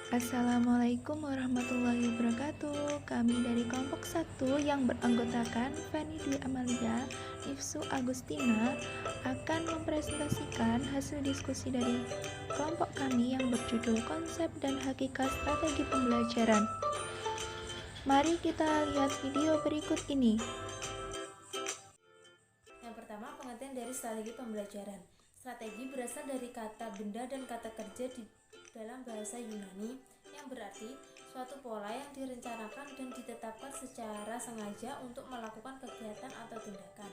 Assalamualaikum warahmatullahi wabarakatuh. Kami dari kelompok 1 yang beranggotakan Feni Dwi Amalia, Ifsu Agustina akan mempresentasikan hasil diskusi dari kelompok kami yang berjudul Konsep dan Hakikat Strategi Pembelajaran. Mari kita lihat video berikut ini. Yang pertama, pengertian dari strategi pembelajaran. Strategi berasal dari kata benda dan kata kerja di dalam bahasa Yunani yang berarti suatu pola yang direncanakan dan ditetapkan secara sengaja untuk melakukan kegiatan atau tindakan.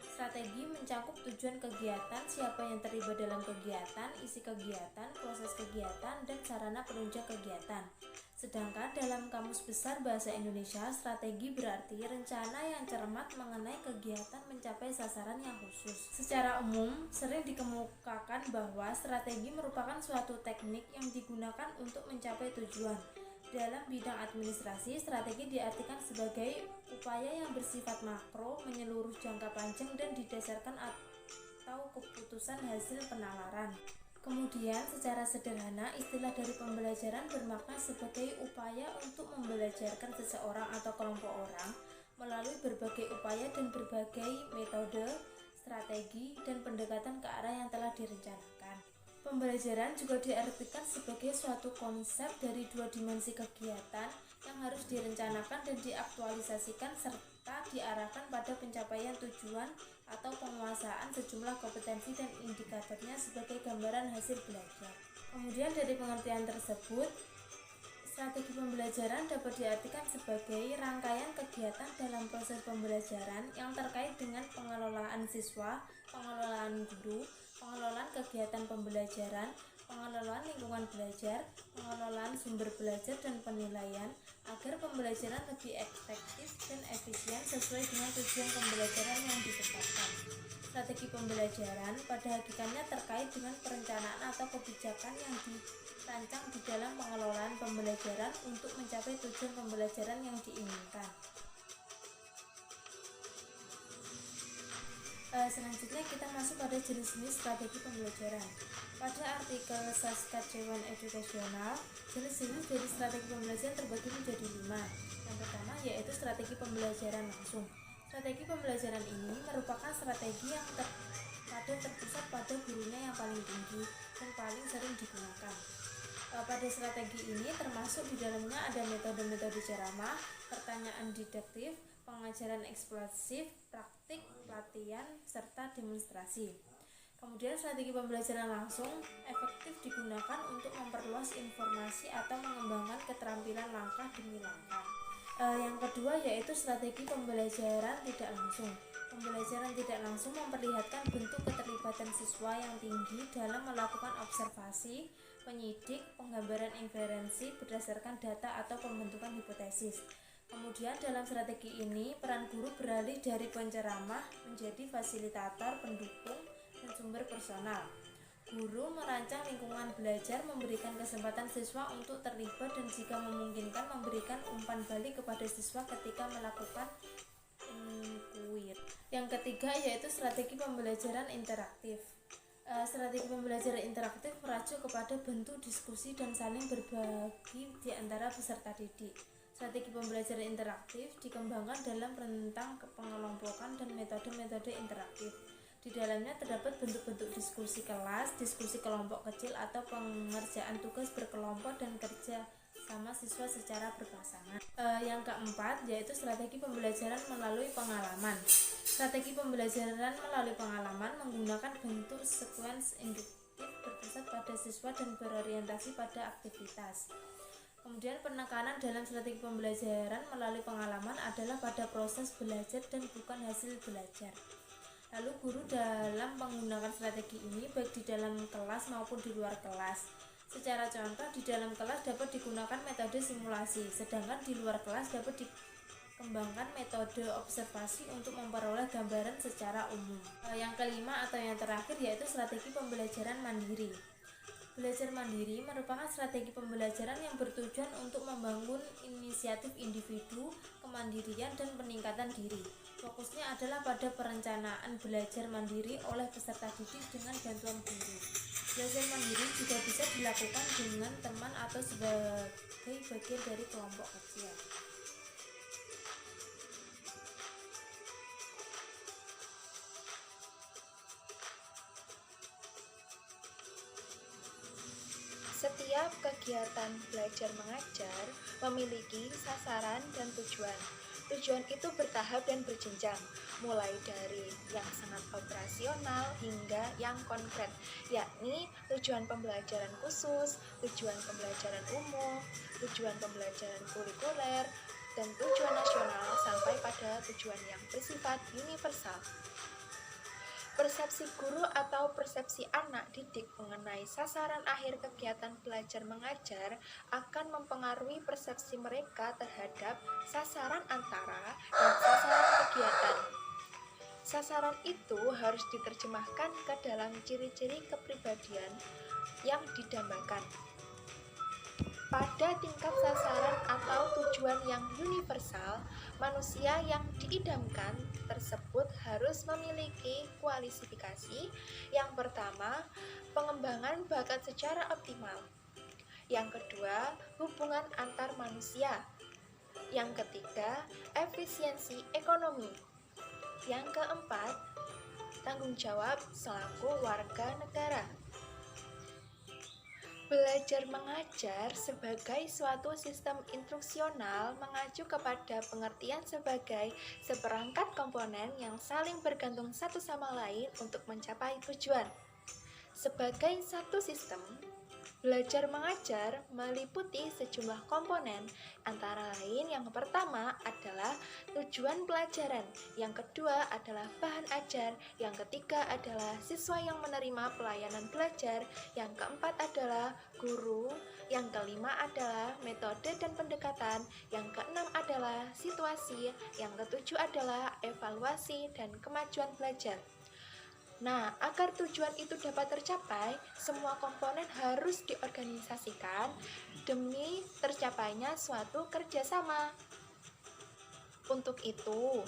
Strategi mencakup tujuan kegiatan, siapa yang terlibat dalam kegiatan, isi kegiatan, proses kegiatan, dan sarana penunjang kegiatan. Sedangkan dalam Kamus Besar Bahasa Indonesia, strategi berarti rencana yang cermat mengenai kegiatan mencapai sasaran yang khusus. Secara umum, sering dikemukakan bahwa strategi merupakan suatu teknik yang digunakan untuk mencapai tujuan. Dalam bidang administrasi, strategi diartikan sebagai upaya yang bersifat makro, menyeluruh jangka panjang dan didasarkan atau keputusan hasil penalaran. Kemudian, secara sederhana, istilah dari pembelajaran bermakna sebagai upaya untuk membelajarkan seseorang atau kelompok orang melalui berbagai upaya dan berbagai metode, strategi, dan pendekatan ke arah yang telah direncanakan. Pembelajaran juga diartikan sebagai suatu konsep dari dua dimensi kegiatan yang harus direncanakan dan diaktualisasikan serta diarahkan pada pencapaian tujuan atau penguasaan sejumlah kompetensi dan indikatornya sebagai gambaran hasil belajar. Kemudian dari pengertian tersebut, strategi pembelajaran dapat diartikan sebagai rangkaian kegiatan dalam proses pembelajaran yang terkait dengan pengelolaan siswa, pengelolaan guru, pengelolaan kegiatan pembelajaran, pengelolaan lingkungan belajar, pengelolaan sumber belajar dan penilaian agar pembelajaran lebih efektif dan efisien sesuai dengan tujuan pembelajaran yang ditetapkan. Strategi pembelajaran pada hakikatnya terkait dengan perencanaan atau kebijakan yang dirancang di dalam pengelolaan pembelajaran untuk mencapai tujuan pembelajaran yang diinginkan. Selanjutnya kita masuk pada jenis-jenis strategi pembelajaran. Pada artikel Saskatchewan Educational, jenis-jenis dari strategi pembelajaran terbagi menjadi 5. Yang pertama yaitu strategi pembelajaran langsung. Strategi pembelajaran ini merupakan strategi yang terpusat pada gurunya yang paling tinggi dan paling sering digunakan. Pada strategi ini termasuk di dalamnya ada metode-metode ceramah, pertanyaan didaktif, pengajaran eksplosif, praktik, pelatihan, serta demonstrasi. Kemudian strategi pembelajaran langsung efektif digunakan untuk memperluas informasi atau mengembangkan keterampilan langkah demi langkah. Yang kedua yaitu strategi pembelajaran tidak langsung. Pembelajaran tidak langsung memperlihatkan bentuk keterlibatan siswa yang tinggi dalam melakukan observasi, penyidik, penggambaran inferensi berdasarkan data atau pembentukan hipotesis. Kemudian dalam strategi ini, peran guru beralih dari penceramah menjadi fasilitator, pendukung, dan sumber personal. Guru merancang lingkungan belajar, memberikan kesempatan siswa untuk terlibat dan jika memungkinkan memberikan umpan balik kepada siswa ketika melakukan inquiry. Yang ketiga yaitu strategi pembelajaran interaktif. Strategi pembelajaran interaktif mengacu kepada bentuk diskusi dan saling berbagi di antara peserta didik. Strategi pembelajaran interaktif dikembangkan dalam rentang pengelompokan dan metode-metode interaktif. Di dalamnya terdapat bentuk-bentuk diskusi kelas, diskusi kelompok kecil atau pengerjaan tugas berkelompok dan kerja sama siswa secara berpasangan. Yang keempat yaitu strategi pembelajaran melalui pengalaman. Strategi pembelajaran melalui pengalaman menggunakan bentuk sekuens induktif berpusat pada siswa dan berorientasi pada aktivitas. Kemudian penekanan dalam strategi pembelajaran melalui pengalaman adalah pada proses belajar dan bukan hasil belajar. Lalu guru dalam menggunakan strategi ini baik di dalam kelas maupun di luar kelas. Secara contoh, di dalam kelas dapat digunakan metode simulasi, sedangkan di luar kelas dapat dikembangkan metode observasi untuk memperoleh gambaran secara umum. Yang kelima atau yang terakhir yaitu strategi pembelajaran mandiri. Belajar mandiri merupakan strategi pembelajaran yang bertujuan untuk membangun inisiatif individu, kemandirian, dan peningkatan diri. Fokusnya adalah pada perencanaan belajar mandiri oleh peserta didik dengan bantuan guru. Belajar mandiri juga bisa dilakukan dengan teman atau sebagai bagian dari kelompok kecil. Setiap kegiatan belajar mengajar memiliki sasaran dan tujuan. Tujuan itu bertahap dan berjenjang, mulai dari yang sangat operasional hingga yang konkret, yakni tujuan pembelajaran khusus, tujuan pembelajaran umum, tujuan pembelajaran kurikuler, dan tujuan nasional sampai pada tujuan yang bersifat universal. Persepsi guru atau persepsi anak didik mengenai sasaran akhir kegiatan belajar mengajar akan mempengaruhi persepsi mereka terhadap sasaran antara dan sasaran kegiatan. Sasaran itu harus diterjemahkan ke dalam ciri-ciri kepribadian yang didambakan. Pada tingkat sasaran atau tujuan yang universal, manusia yang diidamkan tersebut harus memiliki kualifikasi. Yang pertama, pengembangan bakat secara optimal. Yang kedua, hubungan antar manusia. Yang ketiga, efisiensi ekonomi. Yang keempat, tanggung jawab selaku warga negara. Belajar mengajar sebagai suatu sistem instruksional mengacu kepada pengertian sebagai seperangkat komponen yang saling bergantung satu sama lain untuk mencapai tujuan. Sebagai satu sistem, belajar mengajar meliputi sejumlah komponen, antara lain yang pertama adalah tujuan pelajaran, yang kedua adalah bahan ajar, yang ketiga adalah siswa yang menerima pelayanan belajar, yang keempat adalah guru, yang kelima adalah metode dan pendekatan, yang keenam adalah situasi, yang ketujuh adalah evaluasi dan kemajuan belajar. Nah, agar tujuan itu dapat tercapai, semua komponen harus diorganisasikan demi tercapainya suatu kerjasama. Untuk itu,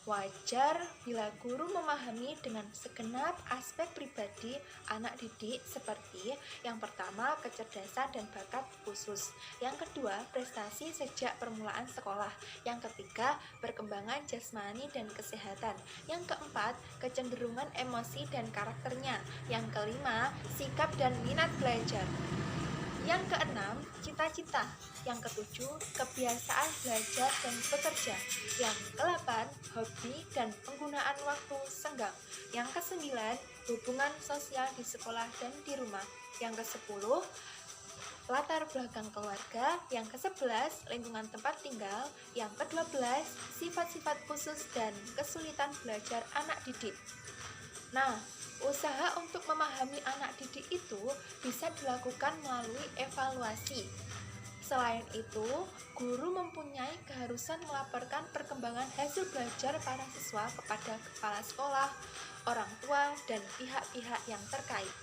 wajar bila guru memahami dengan segenap aspek pribadi anak didik seperti yang pertama, kecerdasan dan bakat khusus, yang kedua, prestasi sejak permulaan sekolah, yang ketiga, perkembangan jasmani dan kesehatan, yang keempat, kecenderungan emosi dan karakternya, yang kelima, sikap dan minat belajar, yang keenam, cita-cita. Yang ketujuh, kebiasaan belajar dan bekerja. Yang kedelapan, hobi dan penggunaan waktu senggang. Yang kesembilan, hubungan sosial di sekolah dan di rumah. Yang kesepuluh, latar belakang keluarga. Yang kesebelas, lingkungan tempat tinggal. Yang kedua belas, sifat-sifat khusus dan kesulitan belajar anak didik. Nah, usaha untuk memahami anak didik itu bisa dilakukan melalui evaluasi. Selain itu, guru mempunyai keharusan melaporkan perkembangan hasil belajar para siswa kepada kepala sekolah, orang tua, dan pihak-pihak yang terkait.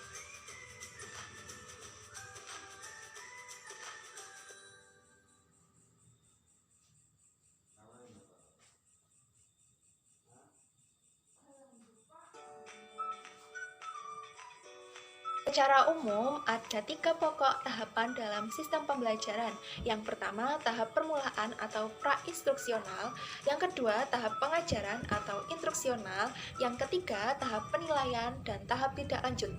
Secara umum, ada 3 pokok tahapan dalam sistem pembelajaran. Yang pertama, tahap permulaan atau pra-instruksional. Yang kedua, tahap pengajaran atau instruksional. Yang ketiga, tahap penilaian dan tahap tidak lanjut.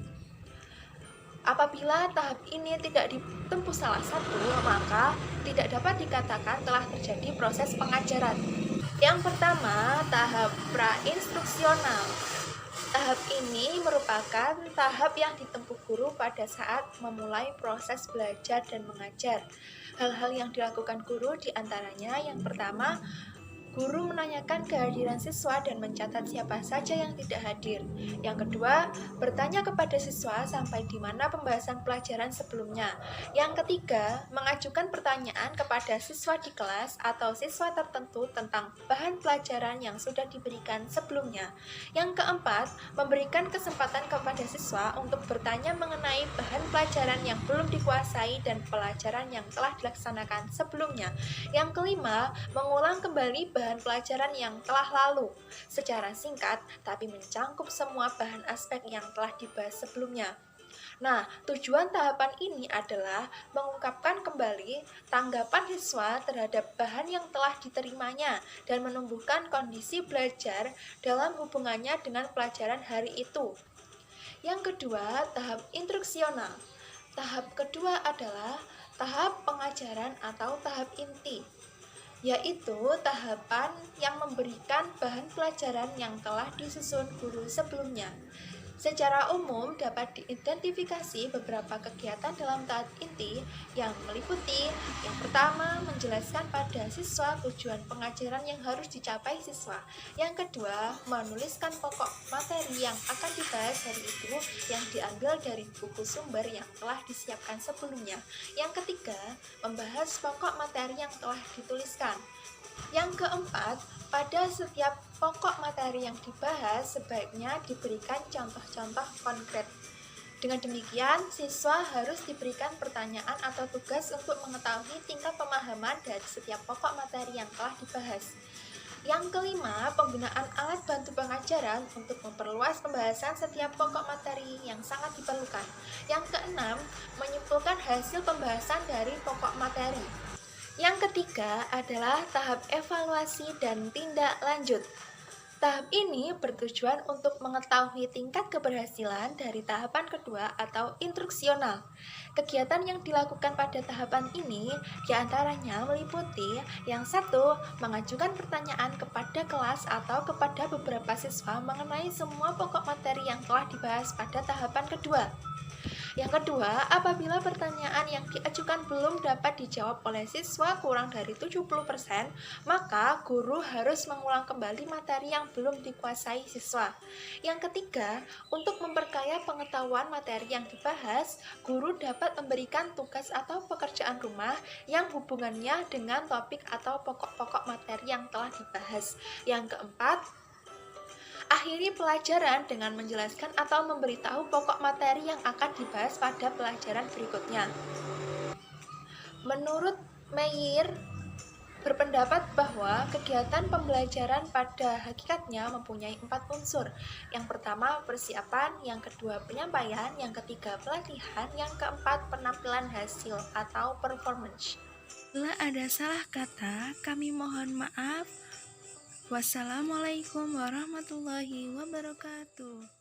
Apabila tahap ini tidak ditempuh salah satu, maka tidak dapat dikatakan telah terjadi proses pengajaran. Yang pertama, tahap pra-instruksional. Tahap ini merupakan tahap yang ditempuh guru pada saat memulai proses belajar dan mengajar. Hal-hal yang dilakukan guru diantaranya yang pertama, guru menanyakan kehadiran siswa dan mencatat siapa saja yang tidak hadir. Yang kedua, bertanya kepada siswa sampai di mana pembahasan pelajaran sebelumnya. Yang ketiga, mengajukan pertanyaan kepada siswa di kelas atau siswa tertentu tentang bahan pelajaran yang sudah diberikan sebelumnya. Yang keempat, memberikan kesempatan kepada siswa untuk bertanya mengenai bahan pelajaran yang belum dikuasai dan pelajaran yang telah dilaksanakan sebelumnya. Yang kelima, mengulang kembali bahan pelajaran yang telah lalu secara singkat tapi mencangkup semua bahan aspek yang telah dibahas sebelumnya. Nah, tujuan tahapan ini adalah mengungkapkan kembali tanggapan siswa terhadap bahan yang telah diterimanya dan menumbuhkan kondisi belajar dalam hubungannya dengan pelajaran hari itu. Yang kedua, tahap instruksional. Tahap kedua adalah tahap pengajaran atau tahap inti, yaitu tahapan yang memberikan bahan pelajaran yang telah disusun guru sebelumnya. Secara umum dapat diidentifikasi beberapa kegiatan dalam tahap inti yang meliputi: yang pertama, menjelaskan pada siswa tujuan pengajaran yang harus dicapai siswa. Yang kedua, menuliskan pokok materi yang akan dibahas hari itu yang diambil dari buku sumber yang telah disiapkan sebelumnya. Yang ketiga, membahas pokok materi yang telah dituliskan. Yang keempat, pada setiap pokok materi yang dibahas sebaiknya diberikan contoh-contoh konkret. Dengan demikian, siswa harus diberikan pertanyaan atau tugas untuk mengetahui tingkat pemahaman dari setiap pokok materi yang telah dibahas. Yang kelima, penggunaan alat bantu pengajaran untuk memperluas pembahasan setiap pokok materi yang sangat diperlukan. Yang keenam, menyimpulkan hasil pembahasan dari pokok materi. Yang ketiga adalah tahap evaluasi dan tindak lanjut. Tahap ini bertujuan untuk mengetahui tingkat keberhasilan dari tahapan kedua atau instruksional. Kegiatan yang dilakukan pada tahapan ini diantaranya meliputi: yang satu, mengajukan pertanyaan kepada kelas atau kepada beberapa siswa mengenai semua pokok materi yang telah dibahas pada tahapan kedua. Yang kedua, apabila pertanyaan yang diajukan belum dapat dijawab oleh siswa kurang dari 70%, maka guru harus mengulang kembali materi yang belum dikuasai siswa. Yang ketiga, untuk memperkaya pengetahuan materi yang dibahas, guru dapat memberikan tugas atau pekerjaan rumah yang hubungannya dengan topik atau pokok-pokok materi yang telah dibahas. Yang keempat, akhiri pelajaran dengan menjelaskan atau memberitahu pokok materi yang akan dibahas pada pelajaran berikutnya. Menurut Meyer berpendapat bahwa kegiatan pembelajaran pada hakikatnya mempunyai 4 unsur. Yang pertama, persiapan; yang kedua, penyampaian; yang ketiga, pelatihan; yang keempat, penampilan hasil atau performance. Bila ada salah kata, kami mohon maaf. Wassalamualaikum warahmatullahi wabarakatuh.